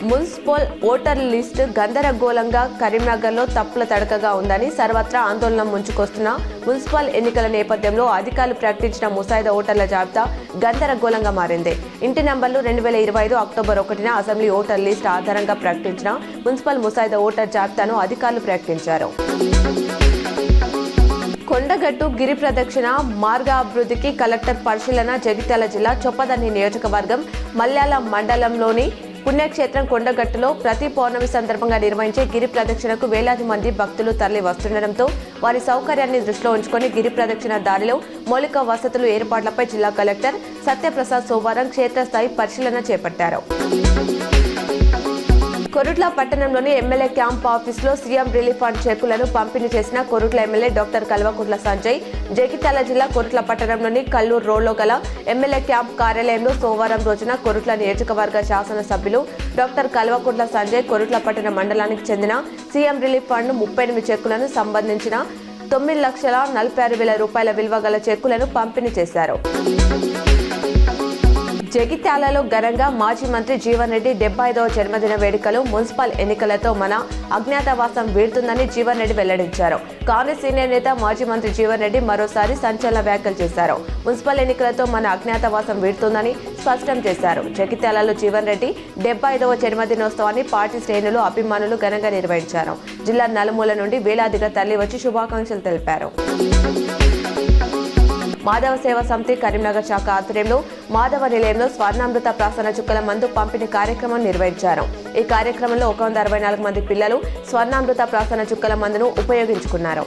Municipal voter list గందరగోళంగా కరీంనగర్లో తప్పుల తడకగా ఉందని సర్వత్రా ఆందోళన ముంచుకొస్తున్న మున్సిపల్ ఎన్నికల నేపథ్యంలో అధికారులు ప్రకటించిన ముసాయిదా ఓటర్ల జాబితా గందరగోళంగా మారింది. ఇంటి నంబర్లు 2025 అక్టోబర్ 1న అసెంబ్లీ ఓటర్ లిస్ట్ ఆధారంగా ప్రకటించిన మున్సిపల్ ముసాయిదా ఓటర్ జాబితాను అధికారులు ప్రకటించారు. కొండగట్టు గిరి ప్రదక్షిణ మార్గాభివృద్ధికి కలెక్టర్ పరిశీలన. జగిత్యాల జిల్లా చొప్పదండి నియోజకవర్గం మల్యాల మండలంలోని పుణ్యక్షేత్రం కొండగట్టులో ప్రతి పౌర్ణమి సందర్భంగా నిర్వహించే గిరి ప్రదక్షిణకు వేలాది మంది భక్తులు తరలి వస్తుండటంతో వారి సౌకర్యాన్ని దృష్టిలో ఉంచుకొని గిరి ప్రదక్షిణ దారిలో మౌలిక వసతులు ఏర్పాట్లపై జిల్లా కలెక్టర్ సత్యప్రసాద్ సోమవారం క్షేత్రస్థాయి పరిశీలన చేపట్టారు. కొరుట్ల పట్టణంలోని ఎమ్మెల్యే క్యాంప్ ఆఫీసులో సీఎం రిలీఫ్ ఫండ్ చెక్కులను పంపిణీ చేసిన కొరుట్ల ఎమ్మెల్యే డాక్టర్ కల్వకుంట్ల సంజయ్. జగిత్యాల జిల్లా కొరుట్ల పట్టణంలోని కల్లూరు రోడ్లో గల ఎమ్మెల్యే క్యాంప్ కార్యాలయంలో సోమవారం రోజున కొరుట్ల నియోజకవర్గ శాసనసభ్యులు డాక్టర్ కల్వకుంట్ల సంజయ్ కొరుట్ల పట్టణ మండలానికి చెందిన సీఎం రిలీఫ్ ఫండ్ 38 చెక్కులను సంబంధించిన 9,46,000 రూపాయల విలువ గల చెక్కులను పంపిణీ చేశారు. జగిత్యాలలో ఘనంగా మాజీ మంత్రి జీవన్ రెడ్డి 75వ జన్మదిన వేడుకలు. మున్సిపల్ ఎన్నికలతో మన అజ్ఞాతవాసం వీడుతుందని జీవన్ రెడ్డి వెల్లడించారు. కాంగ్రెస్ సీనియర్ నేత మాజీ మంత్రి జీవన్ రెడ్డి మరోసారి సంచలన వ్యాఖ్యలు చేశారు. మున్సిపల్ ఎన్నికలతో మన అజ్ఞాతవాసం వీడుతుందని స్పష్టం చేశారు. జగిత్యాలలో జీవన్ రెడ్డి 75వ జన్మదినోత్సవాన్ని పార్టీ శ్రేణులు అభిమానులు ఘనంగా నిర్వహించారు. జిల్లా నలుమూల నుండి వేలాదిగా తరలి వచ్చి శుభాకాంక్షలు తెలిపారు. మాధవ సేవా సమితి కరీంనగర్ శాఖ ఆధ్వర్యంలో మాధవ నిలయంలో స్వర్ణామృత ప్రాసన చుక్కల మందు పంపిణీ కార్యక్రమం నిర్వహించారు. ఈ కార్యక్రమంలో 164 మంది పిల్లలు స్వర్ణామృత ప్రాసన చుక్కల మందును ఉపయోగించుకున్నారు.